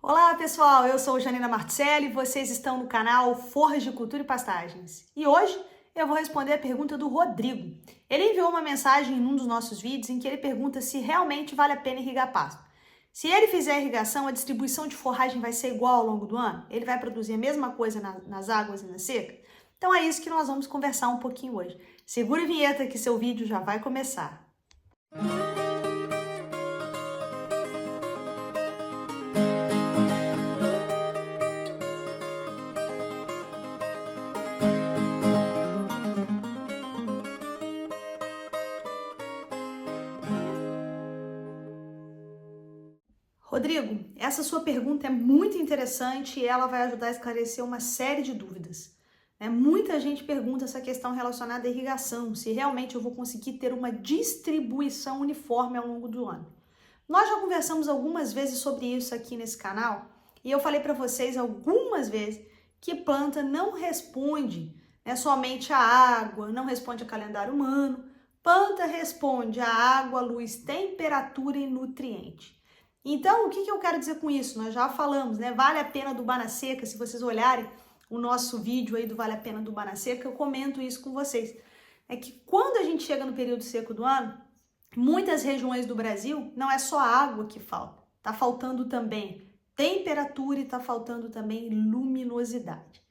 Olá pessoal, eu sou Janina Marticelli e vocês estão no canal Floricultura e Pastagens. E hoje eu vou responder a pergunta do Rodrigo. Ele enviou uma mensagem em um dos nossos vídeos em que ele pergunta se realmente vale a pena irrigar pasto. Se ele fizer a irrigação, a distribuição de forragem vai ser igual ao longo do ano? Ele vai produzir a mesma coisa nas águas e na seca? Então é isso que nós vamos conversar um pouquinho hoje. Segura a vinheta que seu vídeo já vai começar. Rodrigo, essa sua pergunta é muito interessante e ela vai ajudar a esclarecer uma série de dúvidas. Muita gente pergunta essa questão relacionada à irrigação, se realmente eu vou conseguir ter uma distribuição uniforme ao longo do ano. Nós já conversamos algumas vezes sobre isso aqui nesse canal e eu falei para vocês algumas vezes que planta não responde somente à água, não responde a calendário humano. Planta responde à água, luz, temperatura e nutriente. Então, o que eu quero dizer com isso? Nós já falamos, Vale a pena adubar na seca. Se vocês olharem o nosso vídeo aí do Vale a Pena adubar na seca, eu comento isso com vocês. É que quando a gente chega no período seco do ano, muitas regiões do Brasil, não é só água que falta. Tá faltando também temperatura e tá faltando também luminosidade.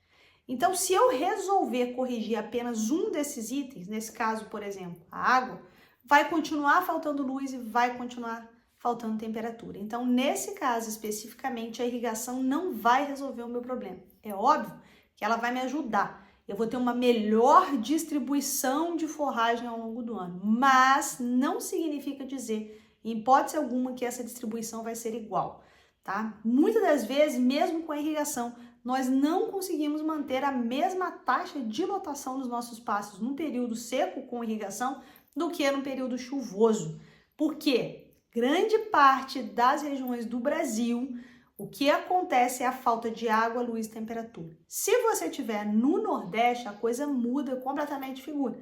Então, se eu resolver corrigir apenas um desses itens, nesse caso, por exemplo, a água, vai continuar faltando luz e vai continuar faltando temperatura. Então, nesse caso especificamente, a irrigação não vai resolver o meu problema. É óbvio que ela vai me ajudar. Eu vou ter uma melhor distribuição de forragem ao longo do ano, mas não significa dizer, em hipótese alguma, que essa distribuição vai ser igual, tá? Muitas das vezes, mesmo com a irrigação, nós não conseguimos manter a mesma taxa de lotação dos nossos pastos no período seco com irrigação do que no período chuvoso. Por quê? Grande parte das regiões do Brasil, o que acontece é a falta de água, luz e temperatura. Se você estiver no Nordeste, a coisa muda completamente de figura.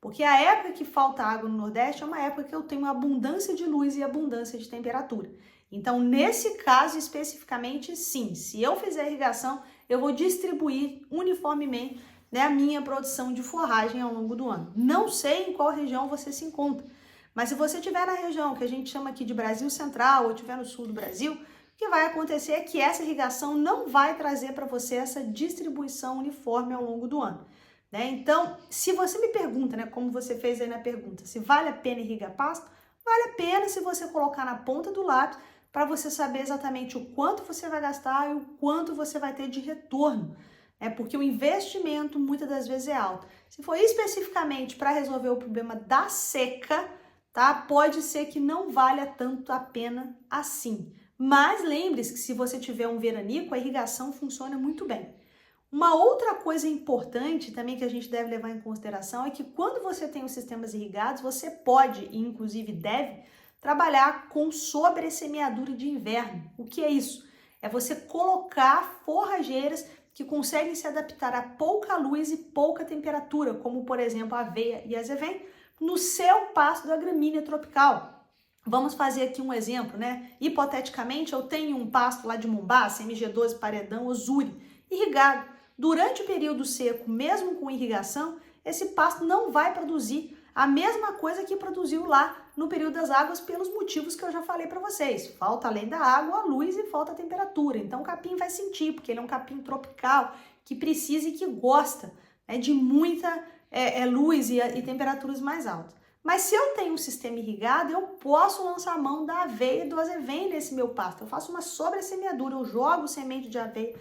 Porque a época que falta água no Nordeste é uma época que eu tenho abundância de luz e abundância de temperatura. Então, nesse caso especificamente, sim, se eu fizer irrigação, eu vou distribuir uniformemente a minha produção de forragem ao longo do ano. Não sei em qual região você se encontra. Mas se você estiver na região que a gente chama aqui de Brasil Central ou estiver no sul do Brasil, o que vai acontecer é que essa irrigação não vai trazer para você essa distribuição uniforme ao longo do ano. Então, se você me pergunta, como você fez aí na pergunta, se vale a pena irrigar pasto, vale a pena se você colocar na ponta do lápis para você saber exatamente o quanto você vai gastar e o quanto você vai ter de retorno. Porque o investimento muitas das vezes é alto. Se for especificamente para resolver o problema da seca, tá? Pode ser que não valha tanto a pena assim. Mas lembre-se que se você tiver um veranico, a irrigação funciona muito bem. Uma outra coisa importante também que a gente deve levar em consideração é que quando você tem os sistemas irrigados, você pode e inclusive deve trabalhar com sobressemeadura de inverno. O que é isso? É você colocar forrageiras que conseguem se adaptar a pouca luz e pouca temperatura, como por exemplo a aveia e a azevém, no seu pasto da gramínea tropical. Vamos fazer aqui um exemplo, Hipoteticamente, eu tenho um pasto lá de Mombasa, MG12 Paredão Ozuri, irrigado. Durante o período seco, mesmo com irrigação, esse pasto não vai produzir a mesma coisa que produziu lá no período das águas pelos motivos que eu já falei para vocês. Falta, além da água, a luz e falta a temperatura. Então o capim vai sentir, porque ele é um capim tropical que precisa e que gosta de muita luz e temperaturas mais altas. Mas se eu tenho um sistema irrigado, eu posso lançar mão da aveia e do azevém nesse meu pasto. Eu faço uma sobressemeadura, eu jogo semente de aveia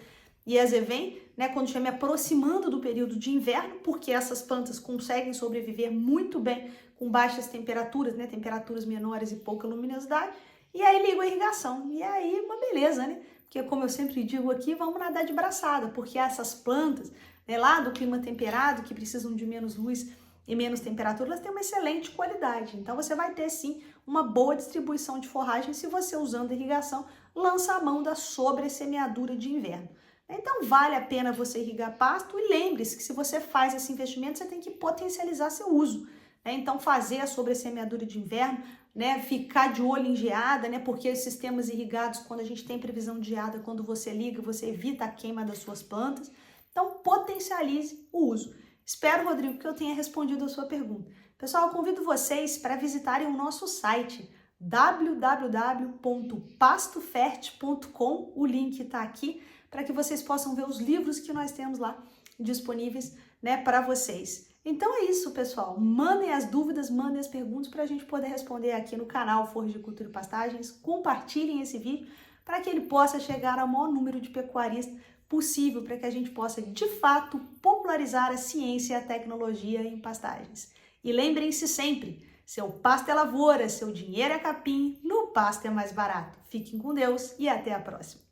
e azevém, quando estiver me aproximando do período de inverno, porque essas plantas conseguem sobreviver muito bem com baixas temperaturas, temperaturas menores e pouca luminosidade, e aí ligo a irrigação. E aí uma beleza, Porque como eu sempre digo aqui, vamos nadar de braçada, porque essas plantas lá do clima temperado, que precisam de menos luz e menos temperatura, elas têm uma excelente qualidade. Então você vai ter sim uma boa distribuição de forragem se você, usando a irrigação, lança a mão da sobressemeadura de inverno. Então vale a pena você irrigar pasto e lembre-se que se você faz esse investimento, você tem que potencializar seu uso. Então fazer a sobressemeadura de inverno né, ficar de olho em geada, né, porque os sistemas irrigados, quando a gente tem previsão de geada, quando você liga, você evita a queima das suas plantas. Então, potencialize o uso. Espero, Rodrigo, que eu tenha respondido a sua pergunta. Pessoal, eu convido vocês para visitarem o nosso site www.pastofert.com, o link está aqui, para que vocês possam ver os livros que nós temos lá disponíveis, né, para vocês. Então é isso, pessoal. Mandem as dúvidas, mandem as perguntas para a gente poder responder aqui no canal Floricultura e Pastagens. Compartilhem esse vídeo para que ele possa chegar ao maior número de pecuaristas possível, para que a gente possa, de fato, popularizar a ciência e a tecnologia em pastagens. E lembrem-se sempre, seu pasto é lavoura, seu dinheiro é capim, no pasto é mais barato. Fiquem com Deus e até a próxima.